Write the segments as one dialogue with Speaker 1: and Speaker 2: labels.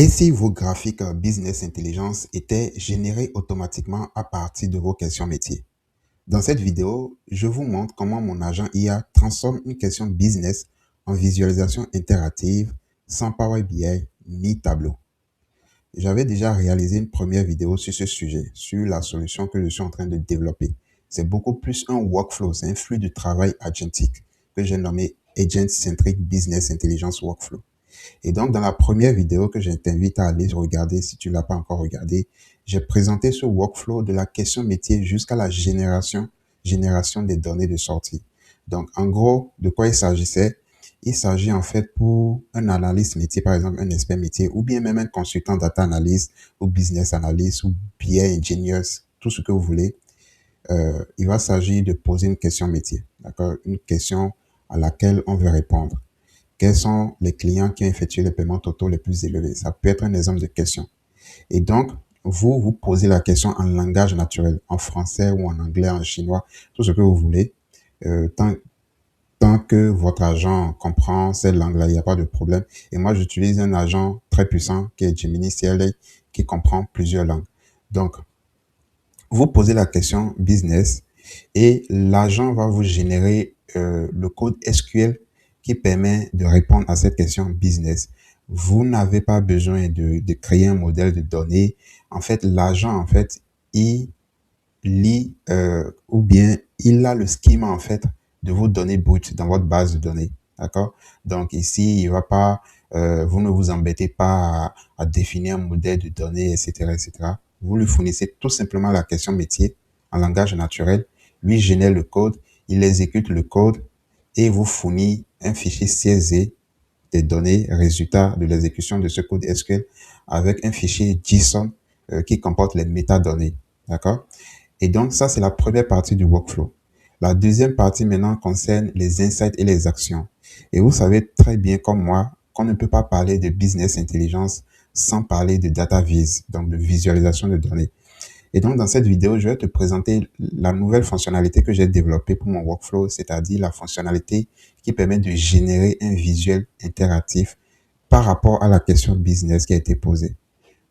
Speaker 1: Et si vos graphiques Business Intelligence étaient générés automatiquement à partir de vos questions métiers? Dans cette vidéo, je vous montre comment mon agent IA transforme une question business en visualisation interactive sans Power BI ni tableau. J'avais déjà réalisé une première vidéo sur ce sujet, sur la solution que je suis en train de développer. C'est beaucoup plus un workflow, c'est un flux de travail agentique que j'ai nommé Agent Centric Business Intelligence Workflow. Et donc, dans la première vidéo que je t'invite à aller regarder, si tu ne l'as pas encore regardé, j'ai présenté ce workflow de la question métier jusqu'à la génération des données de sortie. Donc, en gros, de quoi il s'agissait? Il s'agit en fait pour un analyste métier, par exemple, un expert métier, ou bien même un consultant data analyst, ou business analyst, ou BI engineers, tout ce que vous voulez. Il va s'agir de poser une question métier, d'accord? Une question à laquelle on veut répondre. Quels sont les clients qui ont effectué les paiements totaux les plus élevés? Ça peut être un exemple de question. Et donc, vous posez la question en langage naturel, en français ou en anglais, en chinois, tout ce que vous voulez. Tant que votre agent comprend cette langue-là, il n'y a pas de problème. Et moi, j'utilise un agent très puissant qui est Gemini CLA, qui comprend plusieurs langues. Donc, vous posez la question business et l'agent va vous générer le code SQL qui permet de répondre à cette question business. Vous n'avez pas besoin de créer un modèle de données. En fait, l'agent, en fait, il lit ou bien il a le schema, en fait, de vos données brutes dans votre base de données. D'accord? Donc ici, il va pas, vous ne vous embêtez pas à définir un modèle de données, etc., etc. Vous lui fournissez tout simplement la question métier en langage naturel. Lui génère le code, il exécute le code et vous fournit un fichier CSV des données résultats de l'exécution de ce code SQL avec un fichier JSON qui comporte les métadonnées. D'accord? Et donc, ça, c'est la première partie du workflow. La deuxième partie maintenant concerne les insights et les actions. Et vous savez très bien comme moi qu'on ne peut pas parler de business intelligence sans parler de data viz, donc de visualisation de données. Et donc, dans cette vidéo, je vais te présenter la nouvelle fonctionnalité que j'ai développée pour mon workflow, c'est-à-dire la fonctionnalité qui permet de générer un visuel interactif par rapport à la question business qui a été posée.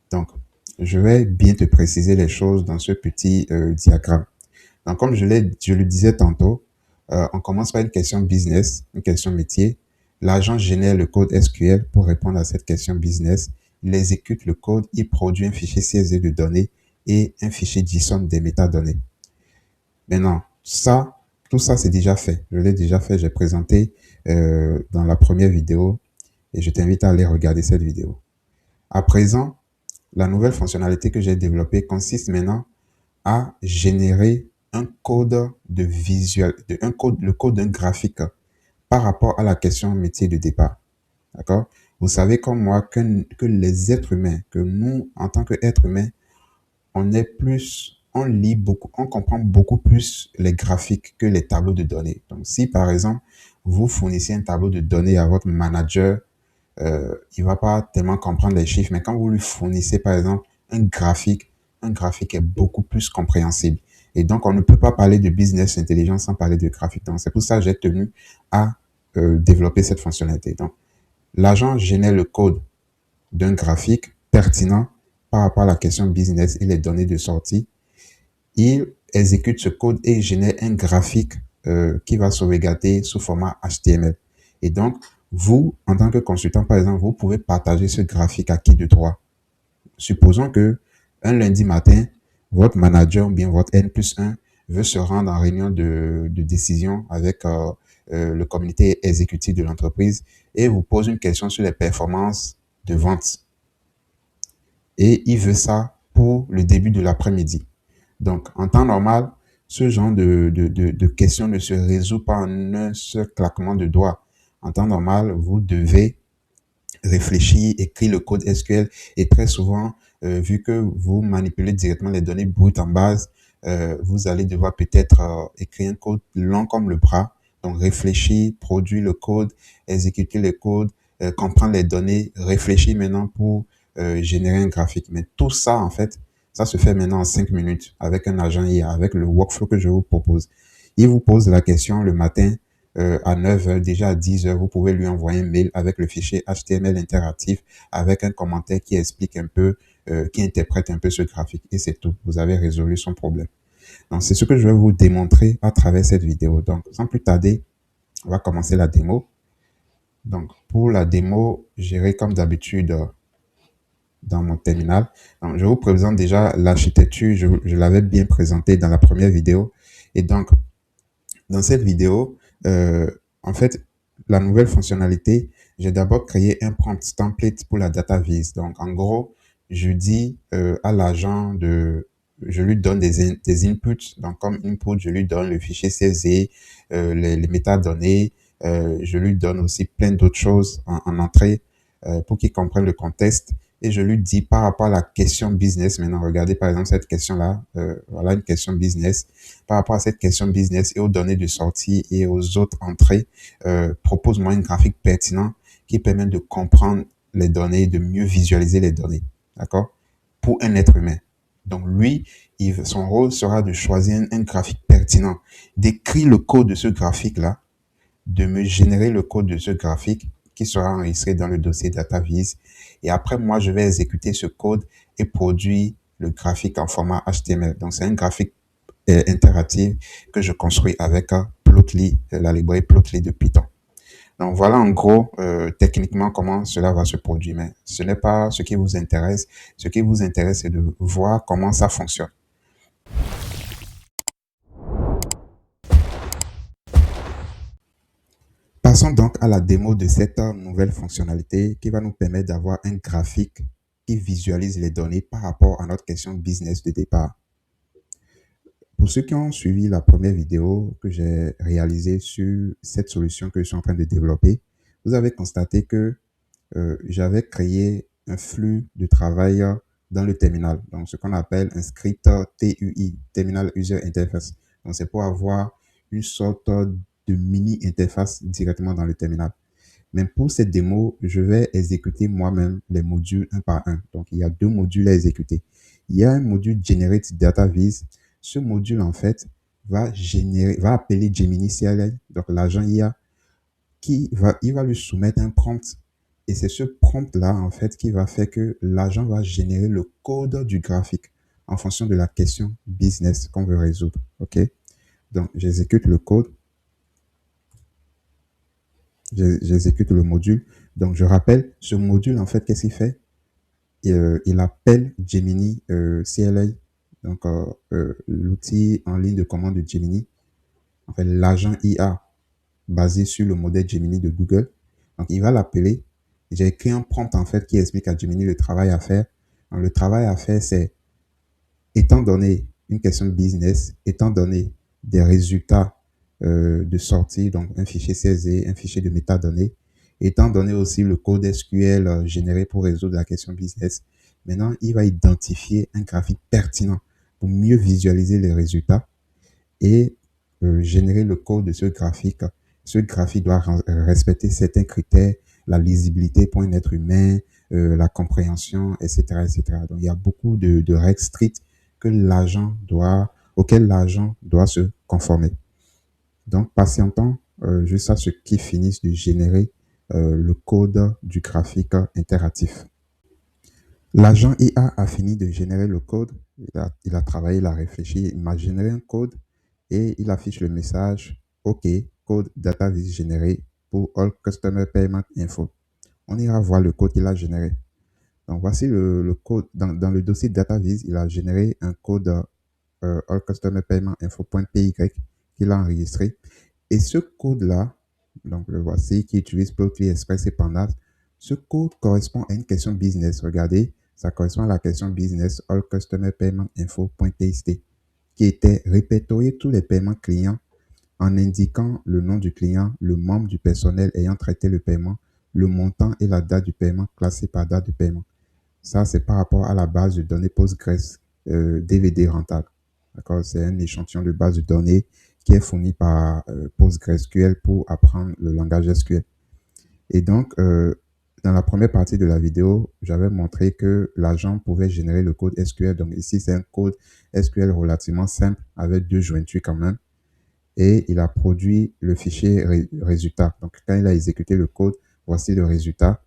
Speaker 1: Donc, je vais bien te préciser les choses dans ce petit diagramme. Donc, comme je le disais tantôt, on commence par une question business, une question métier. L'agent génère le code SQL pour répondre à cette question business. Il exécute le code, il produit un fichier CSV de données et un fichier JSON des métadonnées. Maintenant, tout ça, c'est déjà fait. Je l'ai déjà fait, j'ai présenté dans la première vidéo et je t'invite à aller regarder cette vidéo. À présent, la nouvelle fonctionnalité que j'ai développée consiste maintenant à générer un code de visuel, le code d'un graphique par rapport à la question métier de départ. D'accord? Vous savez comme moi que les êtres humains, que nous, en tant qu'êtres humains, on lit beaucoup, on comprend beaucoup plus les graphiques que les tableaux de données. Donc, si par exemple, vous fournissez un tableau de données à votre manager, il va pas tellement comprendre les chiffres, mais quand vous lui fournissez, par exemple, un graphique est beaucoup plus compréhensible. Et donc, on ne peut pas parler de business intelligence sans parler de graphique. Donc, c'est pour ça que j'ai tenu à développer cette fonctionnalité. Donc, l'agent génère le code d'un graphique pertinent par rapport à la question business et les données de sortie. Il exécute ce code et génère un graphique qui va sauvegarder sous format HTML. Et donc, vous, en tant que consultant, par exemple, vous pouvez partager ce graphique à qui de droit. Supposons que un lundi matin, votre manager ou bien votre N+1 veut se rendre en réunion de décision avec le comité exécutif de l'entreprise et vous pose une question sur les performances de vente. Et il veut ça pour le début de l'après-midi. Donc, en temps normal, ce genre de questions ne se résout pas en un seul claquement de doigts. En temps normal, vous devez réfléchir, écrire le code SQL et très souvent, vu que vous manipulez directement les données brutes en base, vous allez devoir peut-être écrire un code long comme le bras. Donc, réfléchir, produire le code, exécuter le code, comprendre les données, réfléchir maintenant pour générer un graphique. Mais tout ça, en fait, ça se fait maintenant en 5 minutes avec un agent IA, avec le workflow que je vous propose. Il vous pose la question le matin, à 9 heures, déjà à 10 heures, vous pouvez lui envoyer un mail avec le fichier HTML interactif, avec un commentaire qui explique un peu, qui interprète un peu ce graphique. Et c'est tout. Vous avez résolu son problème. Donc, c'est ce que je vais vous démontrer à travers cette vidéo. Donc, sans plus tarder, on va commencer la démo. Donc, pour la démo, j'irai comme d'habitude dans mon terminal. Donc, je vous présente déjà l'architecture. Je l'avais bien présenté dans la première vidéo. Et donc, dans cette vidéo, en fait, la nouvelle fonctionnalité, j'ai d'abord créé un prompt template pour la data viz. Donc, en gros, je dis à l'agent je lui donne des inputs. Donc, comme input, je lui donne le fichier CSV, les métadonnées. Je lui donne aussi plein d'autres choses en entrée pour qu'il comprenne le contexte. Et je lui dis par rapport à la question business, maintenant, regardez par exemple cette question-là, voilà une question business. Par rapport à cette question business et aux données de sortie et aux autres entrées, propose-moi un graphique pertinent qui permet de comprendre les données, de mieux visualiser les données, d'accord, pour un être humain. Donc lui, son rôle sera de choisir un graphique pertinent, d'écrire le code de ce graphique-là, de me générer le code de ce graphique qui sera enregistré dans le dossier DataViz. Et après, moi, je vais exécuter ce code et produire le graphique en format HTML. Donc, c'est un graphique interactif que je construis avec Plotly, la librairie Plotly de Python. Donc, voilà en gros, techniquement, comment cela va se produire. Mais ce n'est pas ce qui vous intéresse. Ce qui vous intéresse, c'est de voir comment ça fonctionne. Passons donc à la démo de cette nouvelle fonctionnalité qui va nous permettre d'avoir un graphique qui visualise les données par rapport à notre question business de départ. Pour ceux qui ont suivi la première vidéo que j'ai réalisée sur cette solution que je suis en train de développer, vous avez constaté que j'avais créé un flux de travail dans le terminal. Donc, ce qu'on appelle un script TUI, Terminal User Interface. Donc, c'est pour avoir une sorte de mini interface directement dans le terminal. Mais pour cette démo, je vais exécuter moi-même les modules un par un. Donc, il y a deux modules à exécuter. Il y a un module Generate Data Viz. Ce module, en fait, va appeler Gemini CLI, donc l'agent IA, il va lui soumettre un prompt. Et c'est ce prompt-là, en fait, qui va faire que l'agent va générer le code du graphique en fonction de la question business qu'on veut résoudre. OK? Donc, j'exécute le code. J'exécute le module. Donc, je rappelle, ce module, en fait, qu'est-ce qu'il fait? Il appelle Gemini CLI, donc l'outil en ligne de commande de Gemini, en fait, l'agent IA basé sur le modèle Gemini de Google. Donc, il va l'appeler. J'ai écrit un prompt, en fait, qui explique à Gemini le travail à faire. Donc, le travail à faire, c'est, étant donné une question business, étant donné des résultats de sortie, donc un fichier CSV, un fichier de métadonnées, étant donné aussi le code SQL généré pour résoudre la question business, maintenant, il va identifier un graphique pertinent pour mieux visualiser les résultats et générer le code de ce graphique. Ce graphique doit respecter certains critères, la lisibilité pour un être humain, la compréhension, etc., etc. Donc, il y a beaucoup de règles strictes auxquelles l'agent doit se conformer. Donc, patientons jusqu'à ce qu'il finisse de générer le code du graphique interactif. L'agent IA a fini de générer le code. Il a travaillé, il a réfléchi, il m'a généré un code et il affiche le message OK, code data viz généré pour All Customer Payment Info. On ira voir le code qu'il a généré. Donc, voici le code. Dans le dossier DataViz, il a généré un code All Customer Payment Info.py qu'il a enregistré. Et ce code-là, donc le voici, qui utilise Plotly, Express et Pandas, ce code correspond à une question business. Regardez, ça correspond à la question business All Customer Payment Info.txt, qui était répertorier tous les paiements clients en indiquant le nom du client, le membre du personnel ayant traité le paiement, le montant et la date du paiement classé par date de paiement. Ça, c'est par rapport à la base de données Postgres DVD rentable. D'accord? C'est un échantillon de base de données qui est fourni par PostgreSQL pour apprendre le langage SQL. Et donc, dans la première partie de la vidéo, j'avais montré que l'agent pouvait générer le code SQL. Donc ici, c'est un code SQL relativement simple avec deux jointures quand même. et il a produit le fichier résultat. Donc, quand il a exécuté le code, voici le résultat.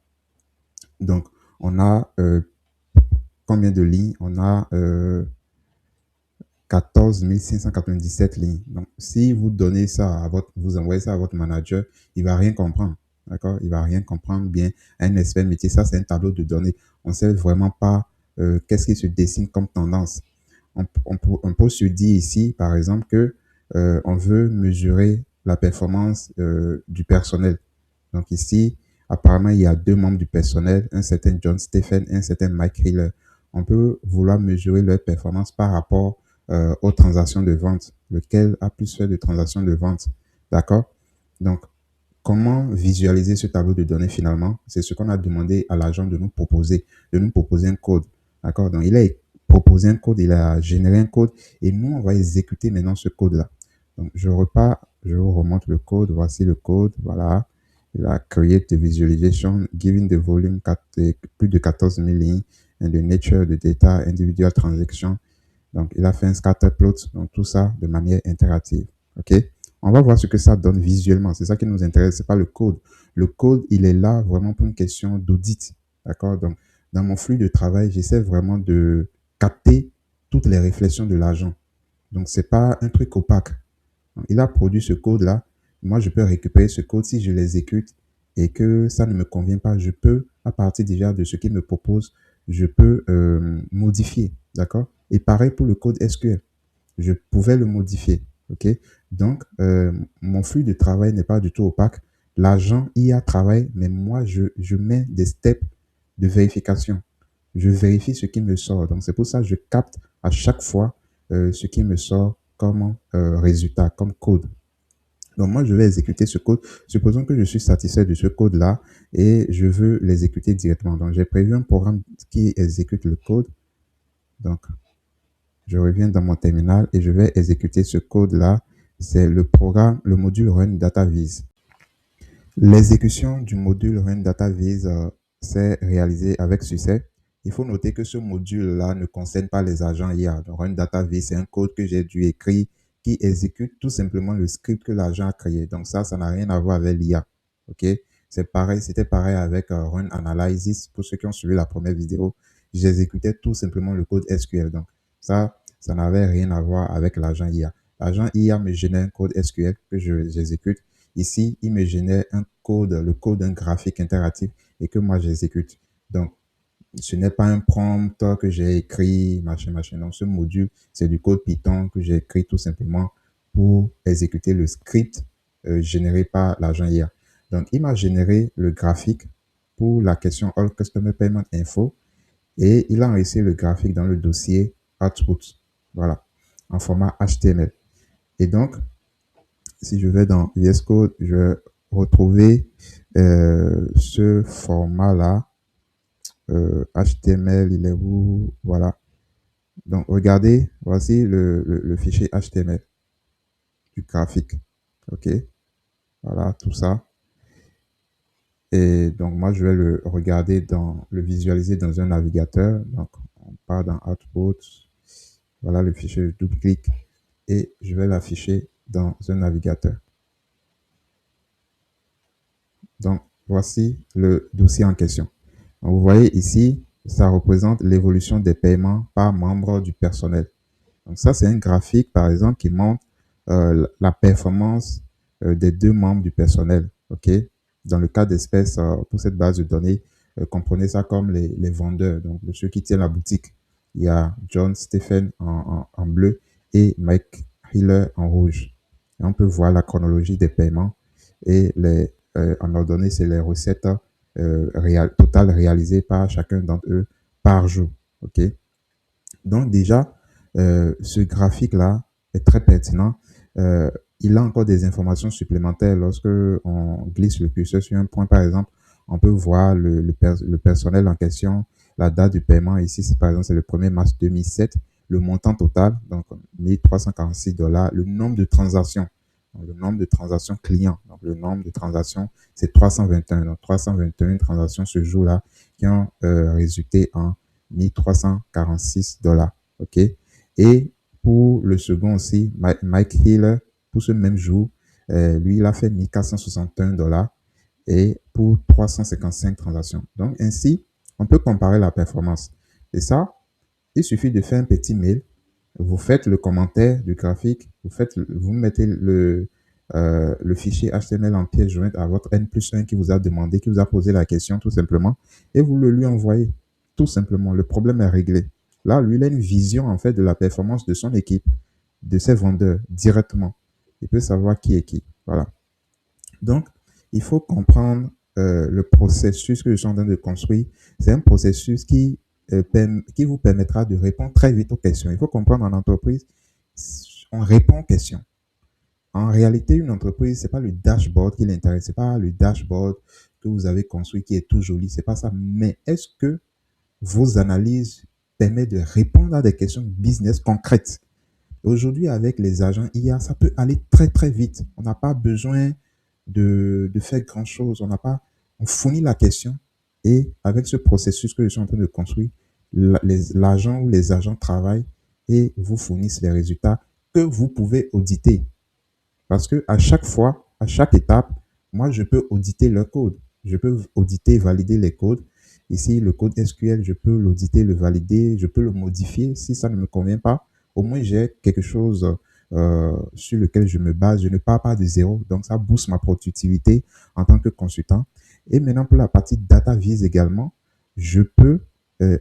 Speaker 1: Donc, on a combien de lignes? On a 14 597 lignes. Donc, si vous donnez ça à vous envoyez ça à votre manager, il va rien comprendre. D'accord? Il va rien comprendre bien. Un expert métier, ça, c'est un tableau de données. On ne sait vraiment pas qu'est-ce qui se dessine comme tendance. On peut se dire ici, par exemple, que on veut mesurer la performance du personnel. Donc ici, apparemment, il y a deux membres du personnel, un certain John Stephen et un certain Mike Hiller. On peut vouloir mesurer leur performance par rapport aux transactions de vente. Lequel a plus fait de transactions de vente. D'accord? Donc, comment visualiser ce tableau de données finalement? C'est ce qu'on a demandé à l'agent de nous proposer un code. D'accord? Donc, il a proposé un code, il a généré un code et nous, on va exécuter maintenant ce code-là. Donc, je repars, je vous remonte le code. Voici le code. Voilà. Il a create the visualization, giving the volume plus de 14 000 lignes and the nature the data, individual transaction. Donc, il a fait un scatter plot, donc tout ça de manière interactive. OK? On va voir ce que ça donne visuellement. C'est ça qui nous intéresse, c'est pas le code. Le code, il est là vraiment pour une question d'audit. D'accord? Donc, dans mon flux de travail, j'essaie vraiment de capter toutes les réflexions de l'agent. Donc, c'est pas un truc opaque. Il a produit ce code-là. Moi, je peux récupérer ce code si je l'exécute et que ça ne me convient pas. Je peux, à partir déjà de ce qu'il me propose, je peux modifier. D'accord? Et pareil pour le code SQL. Je pouvais le modifier. OK? Donc, mon flux de travail n'est pas du tout opaque. L'agent IA travaille, mais moi, je mets des steps de vérification. Je vérifie ce qui me sort. Donc, c'est pour ça que je capte à chaque fois ce qui me sort comme résultat, comme code. Donc, moi, je vais exécuter ce code. Supposons que je suis satisfait de ce code-là et je veux l'exécuter directement. Donc, j'ai prévu un programme qui exécute le code. Donc, je reviens dans mon terminal et je vais exécuter ce code-là. C'est le programme, le module Run Data Viz. L'exécution du module Run Data Viz s'est réalisée avec succès. Il faut noter que ce module-là ne concerne pas les agents IA. Donc, Run Data Viz, c'est un code que j'ai dû écrire qui exécute tout simplement le script que l'agent a créé. Donc ça n'a rien à voir avec l'IA. OK? C'est pareil, c'était pareil avec Run Analysis. Pour ceux qui ont suivi la première vidéo, j'exécutais tout simplement le code SQL. Donc ça n'avait rien à voir avec l'agent IA. L'agent IA me génère un code SQL que j'exécute. Ici, il me génère un code, le code d'un graphique interactif et que moi j'exécute. Donc, ce n'est pas un prompt que j'ai écrit, machin, machin. Donc, ce module, c'est du code Python que j'ai écrit tout simplement pour exécuter le script généré par l'agent IA. Donc, il m'a généré le graphique pour la question All Customer Payment Info et il a enregistré le graphique dans le dossier Output. Voilà, en format HTML. Et donc, si je vais dans VS Code, je vais retrouver ce format-là. HTML, il est où? Voilà. Donc, regardez, voici le fichier HTML du graphique. OK. Voilà, tout ça. Et donc, moi, je vais le visualiser dans un navigateur. Donc, on part dans Output. Voilà le fichier, je double-clique et je vais l'afficher dans un navigateur. Donc, voici le dossier en question. Donc, vous voyez ici, ça représente l'évolution des paiements par membre du personnel. Donc, ça, c'est un graphique, par exemple, qui montre la performance des deux membres du personnel. OK? Dans le cas d'espèce, pour cette base de données, comprenez ça comme les vendeurs, donc ceux qui tiennent la boutique. Il y a John Stephen en bleu et Mike Hiller en rouge. Et on peut voir la chronologie des paiements et en ordonnée, c'est les recettes totales réalisées par chacun d'entre eux par jour. OK? Donc déjà, ce graphique-là est très pertinent. Il a encore des informations supplémentaires. Lorsque on glisse le curseur sur un point, par exemple, on peut voir le personnel en question, la date du paiement. Ici, par exemple, c'est le 1er mars 2007. Le montant total, donc 1346 $. Le nombre de transactions, donc le nombre de transactions clients. Donc le nombre de transactions, c'est 321. Donc 321 transactions ce jour-là qui ont résulté en 1346 $. OK? Et pour le second aussi, Mike Hiller, pour ce même jour, lui, il a fait 1461 $ et pour 355 transactions. Donc, ainsi, on peut comparer la performance. Et ça, il suffit de faire un petit mail, vous faites le commentaire du graphique, vous mettez le fichier HTML en pièce jointe à votre N+1 qui vous a demandé, qui vous a posé la question tout simplement, et vous le lui envoyez. Tout simplement, le problème est réglé. Là, lui, il a une vision en fait de la performance de son équipe, de ses vendeurs directement. Il peut savoir qui est qui. Voilà. Donc, il faut comprendre le processus que je suis en train de construire. C'est un processus qui vous permettra de répondre très vite aux questions. Il faut comprendre en entreprise, on répond aux questions. En réalité, une entreprise, c'est pas le dashboard qui l'intéresse, c'est pas le dashboard que vous avez construit qui est tout joli, c'est pas ça. Mais est-ce que vos analyses permettent de répondre à des questions business concrètes? Aujourd'hui, avec les agents IA, ça peut aller très très vite. On n'a pas besoin de faire grand chose. On fournit la question et avec ce processus que je suis en train de construire, l'agent ou les agents travaillent et vous fournissent les résultats que vous pouvez auditer. Parce que à chaque fois, à chaque étape, moi, je peux auditer le code. Je peux auditer, valider les codes. Ici, le code SQL, je peux l'auditer, le valider, je peux le modifier si ça ne me convient pas. Au moins, j'ai quelque chose sur lequel je me base. Je ne pars pas de zéro. Donc, ça booste ma productivité en tant que consultant. Et maintenant, pour la partie data vise également, je peux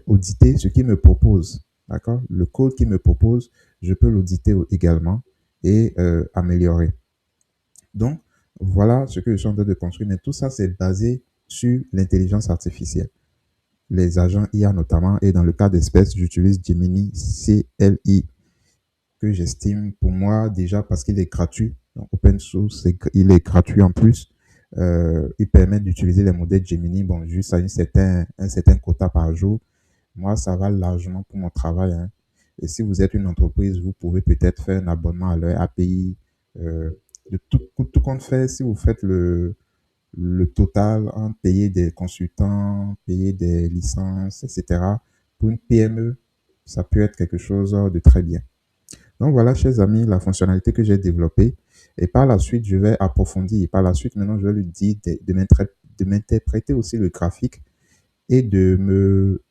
Speaker 1: auditer ce qu'il me propose. D'accord? Le code qu'il me propose, je peux l'auditer également et améliorer. Donc, voilà ce que je suis en train de construire. Mais tout ça, c'est basé sur l'intelligence artificielle. Les agents IA notamment, et dans le cas d'espèce, j'utilise Gemini CLI, que j'estime pour moi déjà parce qu'il est gratuit. Donc, open source, il est gratuit en plus. Il permet d'utiliser les modèles Gemini, bon, juste à un certain quota par jour. Moi, ça va largement pour mon travail, hein. Et si vous êtes une entreprise, vous pouvez peut-être faire un abonnement à leur API. Euh, de tout compte fait, si vous faites le total en payer des consultants, payer des licences, etc., pour une PME, ça peut être quelque chose de très bien. Donc voilà, chers amis, la fonctionnalité que j'ai développée. Et par la suite, je vais approfondir. Par la suite, maintenant, je vais lui dire de m'interpréter aussi le graphique et de me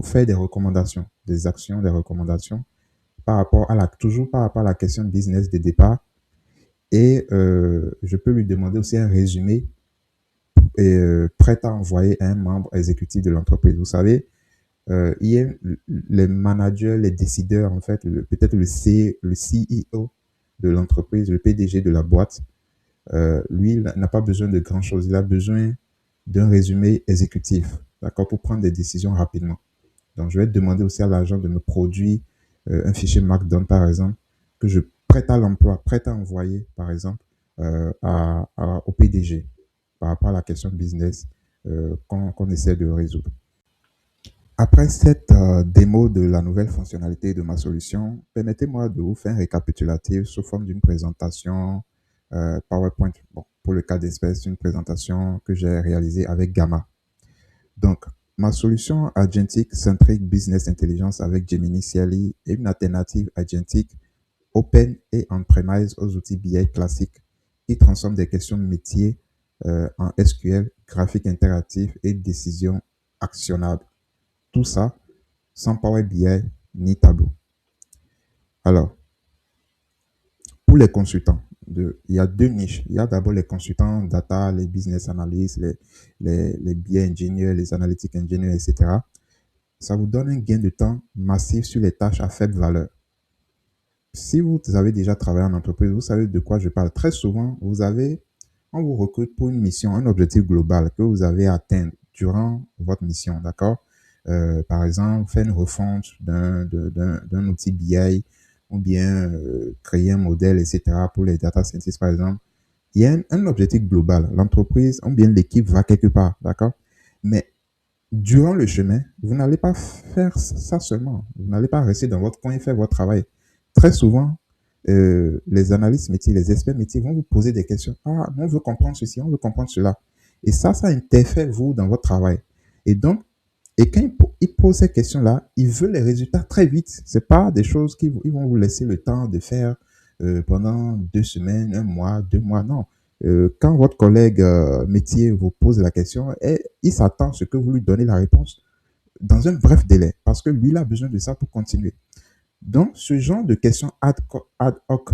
Speaker 1: faire des recommandations, des actions, des recommandations toujours par rapport à la question business de départ. Et je peux lui demander aussi un résumé prêt à envoyer à un membre exécutif de l'entreprise. Vous savez, il y a les managers, les décideurs, en fait, peut-être le CEO de l'entreprise, le PDG de la boîte. Lui, il n'a pas besoin de grand chose. Il a besoin d'un résumé exécutif, d'accord, pour prendre des décisions rapidement. Donc, je vais demander aussi à l'agent de me produire un fichier Markdown, par exemple, que je prête à l'emploi, prête à envoyer, par exemple, au PDG par rapport à la question business qu'on essaie de résoudre. Après cette démo de la nouvelle fonctionnalité de ma solution, permettez-moi de vous faire un récapitulatif sous forme d'une présentation PowerPoint. Bon, pour le cas d'espèce, une présentation que j'ai réalisée avec Gamma. Donc, ma solution agentique Centric Business Intelligence avec Gemini CLI est une alternative agentique open et on-premise aux outils BI classiques qui transforment des questions métiers en SQL, graphiques interactifs et décisions actionnables. Tout ça sans Power BI ni Tableau. Alors, pour les consultants, il y a deux niches. Il y a d'abord les consultants data, les business analysts, les BI engineers, les analytics engineers, etc. Ça vous donne un gain de temps massif sur les tâches à faible valeur. Si vous avez déjà travaillé en entreprise, vous savez de quoi je parle. Très souvent, on vous recrute pour une mission, un objectif global que vous avez à atteindre durant votre mission, d'accord? Par exemple, faire une refonte d'un outil BI ou bien créer un modèle, etc. pour les data scientists, par exemple. Il y a un objectif global. L'entreprise ou bien l'équipe va quelque part, d'accord? Mais durant le chemin, vous n'allez pas faire ça seulement. Vous n'allez pas rester dans votre coin et faire votre travail. Très souvent, les analystes métiers, les experts métiers vont vous poser des questions. Ah, on veut comprendre ceci, on veut comprendre cela. Et ça interfère vous dans votre travail. Et donc, quand ils posent ces questions-là, ils veulent les résultats très vite. C'est pas des choses ils vont vous laisser le temps de faire pendant 2 semaines, un mois, 2 mois. Non. Quand votre collègue métier vous pose la question, il s'attend à ce que vous lui donnez la réponse dans un bref délai, parce que lui, il a besoin de ça pour continuer. Donc, ce genre de questions ad hoc,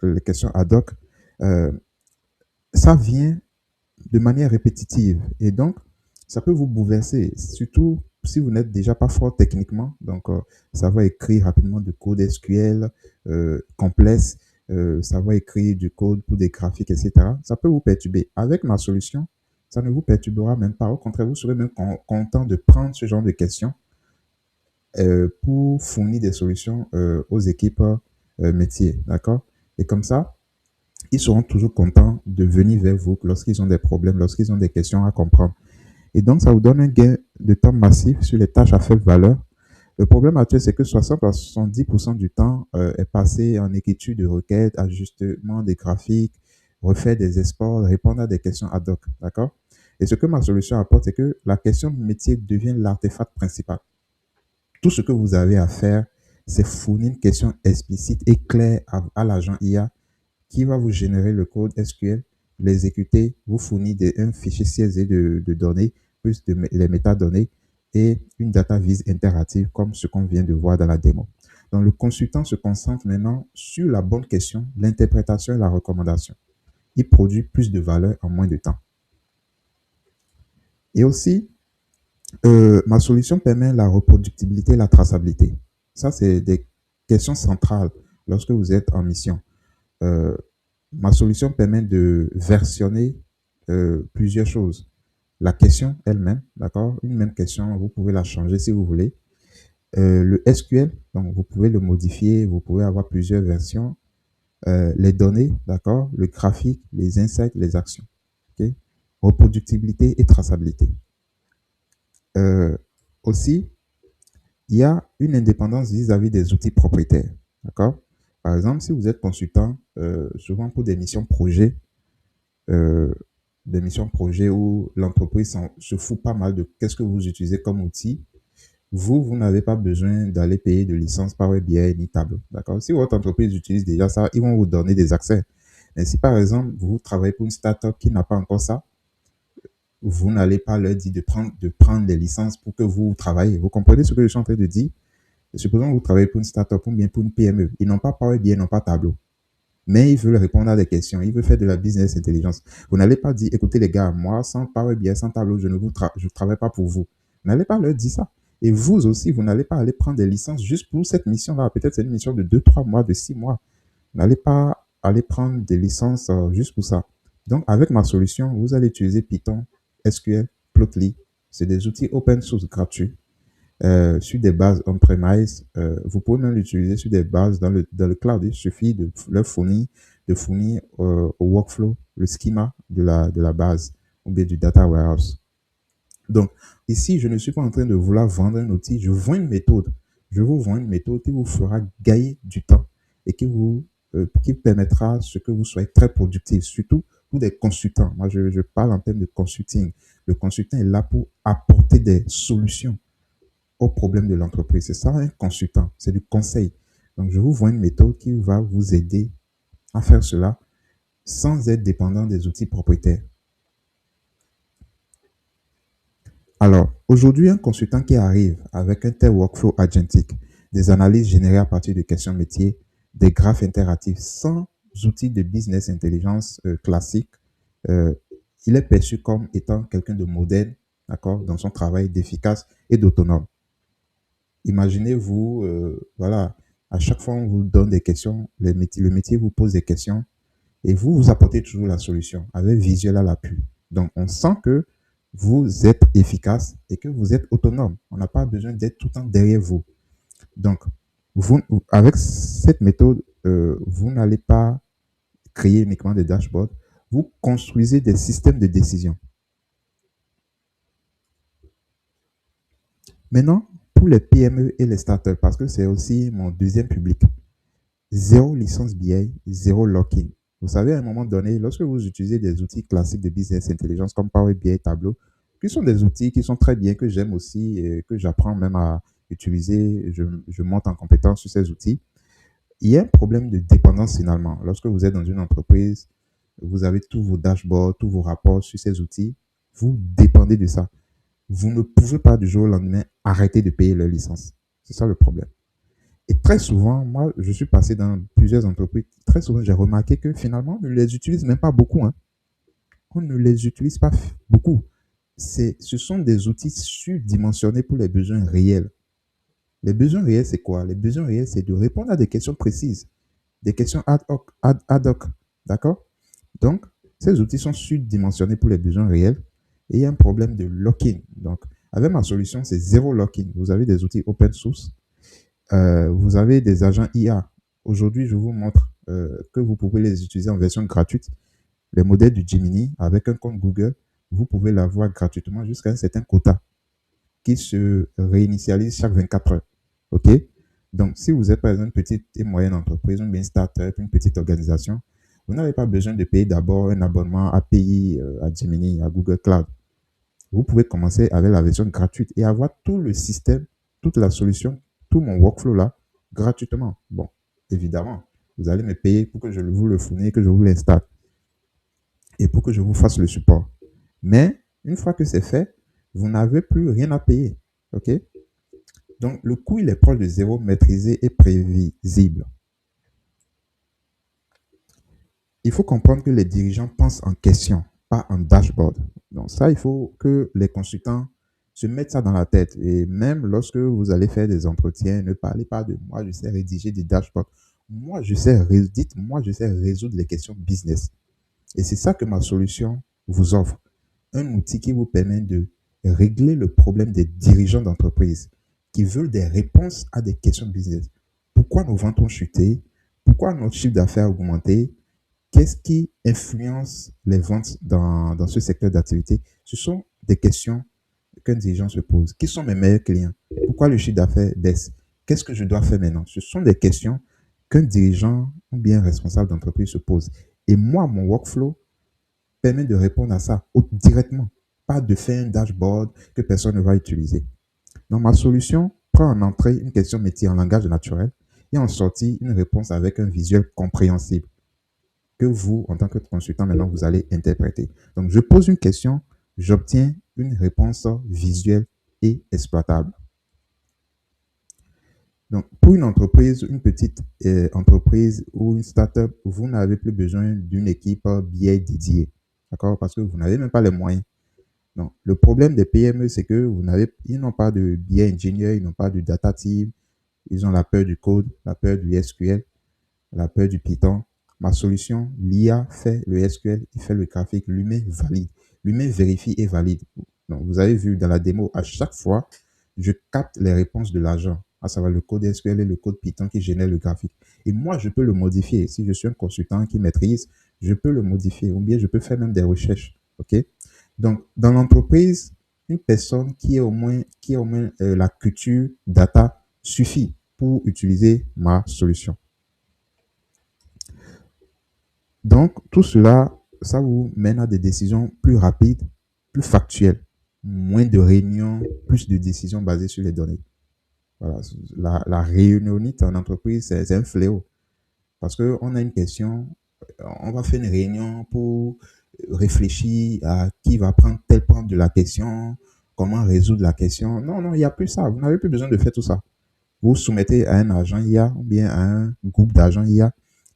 Speaker 1: les questions ad hoc, euh, ça vient de manière répétitive. Et donc, ça peut vous bouleverser, surtout si vous n'êtes déjà pas fort techniquement. Donc, ça va écrire rapidement du code SQL complexe, ça va écrire du code pour des graphiques, etc. Ça peut vous perturber. Avec ma solution, ça ne vous perturbera même pas. Au contraire, vous serez même content de prendre ce genre de questions pour fournir des solutions aux équipes métiers. D'accord? Et comme ça, ils seront toujours contents de venir vers vous lorsqu'ils ont des problèmes, lorsqu'ils ont des questions à comprendre. Et donc, ça vous donne un gain de temps massif sur les tâches à faible valeur. Le problème actuel, c'est que 60 à 70% du temps est passé en écriture de requêtes, ajustement des graphiques, refaire des exports, répondre à des questions ad hoc. D'accord? Et ce que ma solution apporte, c'est que la question métier devient l'artefact principal. Tout ce que vous avez à faire, c'est fournir une question explicite et claire à l'agent IA qui va vous générer le code SQL, l'exécuter, vous fournir un fichier CSV de données, plus les métadonnées et une data vise interactive comme ce qu'on vient de voir dans la démo. Donc, le consultant se concentre maintenant sur la bonne question, l'interprétation et la recommandation. Il produit plus de valeur en moins de temps. Et aussi, ma solution permet la reproductibilité et la traçabilité. Ça, c'est des questions centrales lorsque vous êtes en mission. Euh, Ma solution permet de versionner plusieurs choses. La question elle-même, d'accord? Une même question, vous pouvez la changer si vous voulez. Le SQL, donc vous pouvez le modifier, vous pouvez avoir plusieurs versions. Les données, d'accord? Le graphique, les insights, les actions. Ok. Reproductibilité et traçabilité. Euh, Aussi, il y a une indépendance vis-à-vis des outils propriétaires. D'accord? Par exemple, si vous êtes consultant, souvent pour euh, des missions projets où l'entreprise se fout pas mal de qu'est-ce que vous utilisez comme outil, vous n'avez pas besoin d'aller payer de licence Power BI ni Tableau. D'accord? Si votre entreprise utilise déjà ça, ils vont vous donner des accès. Mais si par exemple, vous travaillez pour une startup qui n'a pas encore ça, vous n'allez pas leur dire de prendre des licences pour que vous travaillez. Vous comprenez ce que je suis en train de dire? Supposons que vous travaillez pour une startup ou bien pour une PME. Ils n'ont pas Power BI, ils n'ont pas Tableau. Mais ils veulent répondre à des questions. Ils veulent faire de la business intelligence. Vous n'allez pas dire, écoutez les gars, moi, sans Power BI, sans Tableau, je travaille pas pour vous. Vous n'allez pas leur dire ça. Et vous aussi, vous n'allez pas aller prendre des licences juste pour cette mission-là. Peut-être c'est une mission de 2, 3 mois, de 6 mois. Vous n'allez pas aller prendre des licences juste pour ça. Donc, avec ma solution, vous allez utiliser Python, SQL, Plotly. C'est des outils open source gratuits sur des bases on-premise. Vous pouvez même l'utiliser sur des bases dans le cloud. Il suffit de leur fournir au workflow le schema de la base ou bien du data warehouse. Donc, ici, je ne suis pas en train de vouloir vendre un outil, je vends une méthode. Je vous vends une méthode qui vous fera gagner du temps et qui permettra à ce que vous soyez très productif, surtout pour des consultants. Moi, je parle en termes de consulting. Le consultant est là pour apporter des solutions aux problèmes de l'entreprise. C'est ça un consultant, c'est du conseil. Donc, je vous vois une méthode qui va vous aider à faire cela sans être dépendant des outils propriétaires. Alors, aujourd'hui, un consultant qui arrive avec un tel workflow agentique, des analyses générées à partir de questions métiers, des graphes interactifs sans outils de business intelligence classiques, euh, il est perçu comme étant quelqu'un de moderne, d'accord, dans son travail, d'efficace et d'autonome. Imaginez-vous, voilà, à chaque fois on vous donne des questions, le métier vous pose des questions et vous apportez toujours la solution avec visuel à l'appui. Donc, on sent que vous êtes efficace et que vous êtes autonome. On n'a pas besoin d'être tout le temps derrière vous. Donc, avec cette méthode, vous n'allez pas créer uniquement des dashboards, vous construisez des systèmes de décision. Maintenant, pour les PME et les startups, parce que c'est aussi mon deuxième public, zéro licence BI, zéro lock-in. Vous savez, à un moment donné, lorsque vous utilisez des outils classiques de business intelligence comme Power BI, Tableau, qui sont des outils qui sont très bien, que j'aime aussi et que j'apprends même à utiliser, je monte en compétence sur ces outils. il y a un problème de dépendance finalement. Lorsque vous êtes dans une entreprise, vous avez tous vos dashboards, tous vos rapports sur ces outils, vous dépendez de ça. Vous ne pouvez pas du jour au lendemain arrêter de payer leur licence. C'est ça le problème. Et très souvent, moi, je suis passé dans plusieurs entreprises. Très souvent, j'ai remarqué que finalement, on ne les utilise même pas beaucoup, hein. On ne les utilise pas beaucoup. Ce sont des outils surdimensionnés pour les besoins réels. Les besoins réels, c'est quoi? Les besoins réels, c'est de répondre à des questions précises, des questions ad hoc. D'accord? Donc, ces outils sont surdimensionnés pour les besoins réels et il y a un problème de lock-in. Donc, avec ma solution, c'est zéro lock-in. Vous avez des outils open source, vous avez des agents IA. Aujourd'hui, je vous montre que vous pouvez les utiliser en version gratuite. Les modèles du Gemini, avec un compte Google, vous pouvez l'avoir gratuitement jusqu'à un certain quota qui se réinitialise chaque 24 heures. OK? Donc, si vous êtes par exemple une petite et moyenne entreprise, une start-up, une petite organisation, vous n'avez pas besoin de payer d'abord un abonnement API à Gemini, à Google Cloud. Vous pouvez commencer avec la version gratuite et avoir tout le système, toute la solution, tout mon workflow là, gratuitement. Bon, évidemment, vous allez me payer pour que je vous le fournisse, que je vous l'installe et pour que je vous fasse le support. Mais une fois que c'est fait, vous n'avez plus rien à payer. OK? Donc, le coût, il est proche de zéro, maîtrisé et prévisible. Il faut comprendre que les dirigeants pensent en question, pas en dashboard. Donc ça, il faut que les consultants se mettent ça dans la tête. Et même lorsque vous allez faire des entretiens, ne parlez pas de moi, je sais rédiger des dashboards. Moi, je sais résoudre les questions business. Et c'est ça que ma solution vous offre. Un outil qui vous permet de régler le problème des dirigeants d'entreprise qui veulent des réponses à des questions business. Pourquoi nos ventes ont chuté? Pourquoi notre chiffre d'affaires a augmenté? Qu'est-ce qui influence les ventes dans ce secteur d'activité? Ce sont des questions qu'un dirigeant se pose. Qui sont mes meilleurs clients? Pourquoi le chiffre d'affaires baisse? Qu'est-ce que je dois faire maintenant? Ce sont des questions qu'un dirigeant ou bien responsable d'entreprise se pose. Et moi, mon workflow permet de répondre à ça directement, pas de faire un dashboard que personne ne va utiliser. Donc, ma solution prend en entrée une question métier en langage naturel et en sortie une réponse avec un visuel compréhensible que vous, en tant que consultant, maintenant, vous allez interpréter. Donc, je pose une question, j'obtiens une réponse visuelle et exploitable. Donc, pour une entreprise, une petite entreprise ou une startup, vous n'avez plus besoin d'une équipe BI dédiée. D'accord? Parce que vous n'avez même pas les moyens. Donc, le problème des PME, c'est que ils n'ont pas de BI ingénieur, ils n'ont pas de data team, ils ont la peur du code, la peur du SQL, la peur du Python. Ma solution, l'IA fait le SQL, il fait le graphique, l'humain valide. L'humain vérifie et valide. Donc, vous avez vu dans la démo, à chaque fois, je capte les réponses de l'agent, à savoir le code SQL et le code Python qui génère le graphique. Et moi, je peux le modifier. Si je suis un consultant qui maîtrise, je peux le modifier. Ou bien, je peux faire même des recherches. OK? Donc, dans l'entreprise, une personne qui a au moins la culture data suffit pour utiliser ma solution. Donc, tout cela, ça vous mène à des décisions plus rapides, plus factuelles, moins de réunions, plus de décisions basées sur les données. Voilà, la réunionnite en entreprise, c'est un fléau. Parce qu'on a une question, on va faire une réunion pour réfléchir à qui va prendre tel point de la question, comment résoudre la question. Non, non, il n'y a plus ça. Vous n'avez plus besoin de faire tout ça. Vous soumettez à un agent IA ou bien à un groupe d'agents IA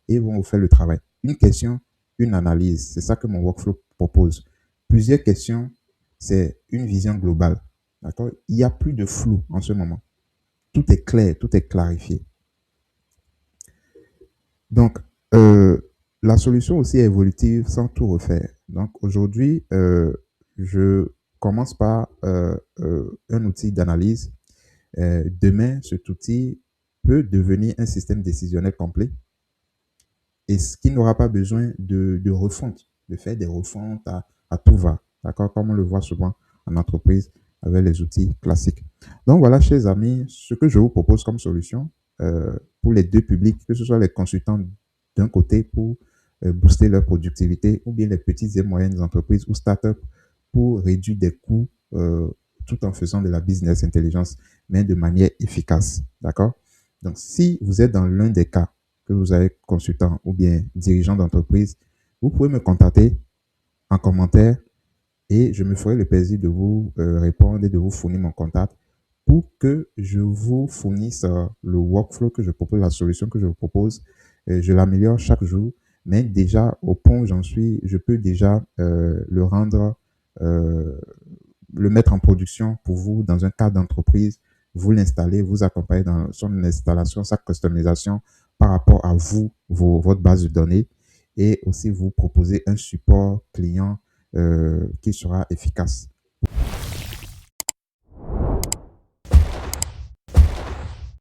Speaker 1: et ils vont vous faire le travail. Une question, une analyse. C'est ça que mon workflow propose. Plusieurs questions, c'est une vision globale. D'accord? Il n'y a plus de flou en ce moment. Tout est clair, tout est clarifié. Donc, la solution aussi est évolutive sans tout refaire. Donc, aujourd'hui, je commence par un outil d'analyse. Demain, cet outil peut devenir un système décisionnel complet et ce qui n'aura pas besoin de refonte, de faire des refontes à tout va, d'accord, comme on le voit souvent en entreprise avec les outils classiques. Donc voilà, chers amis, ce que je vous propose comme solution pour les deux publics, que ce soit les consultants d'un côté pour booster leur productivité ou bien les petites et moyennes entreprises ou startups pour réduire des coûts tout en faisant de la business intelligence, mais de manière efficace, d'accord? Donc, si vous êtes dans l'un des cas, que vous êtes consultant ou bien dirigeant d'entreprise, vous pouvez me contacter en commentaire et je me ferai le plaisir de vous répondre et de vous fournir mon contact pour que je vous fournisse le workflow que je propose, la solution que je vous propose. Je l'améliore chaque jour, mais déjà au point où j'en suis, je peux déjà le rendre, euh, le mettre en production pour vous dans un cadre d'entreprise, vous l'installer, vous accompagner dans son installation, sa customisation par rapport à vous, votre base de données et aussi vous proposer un support client qui sera efficace.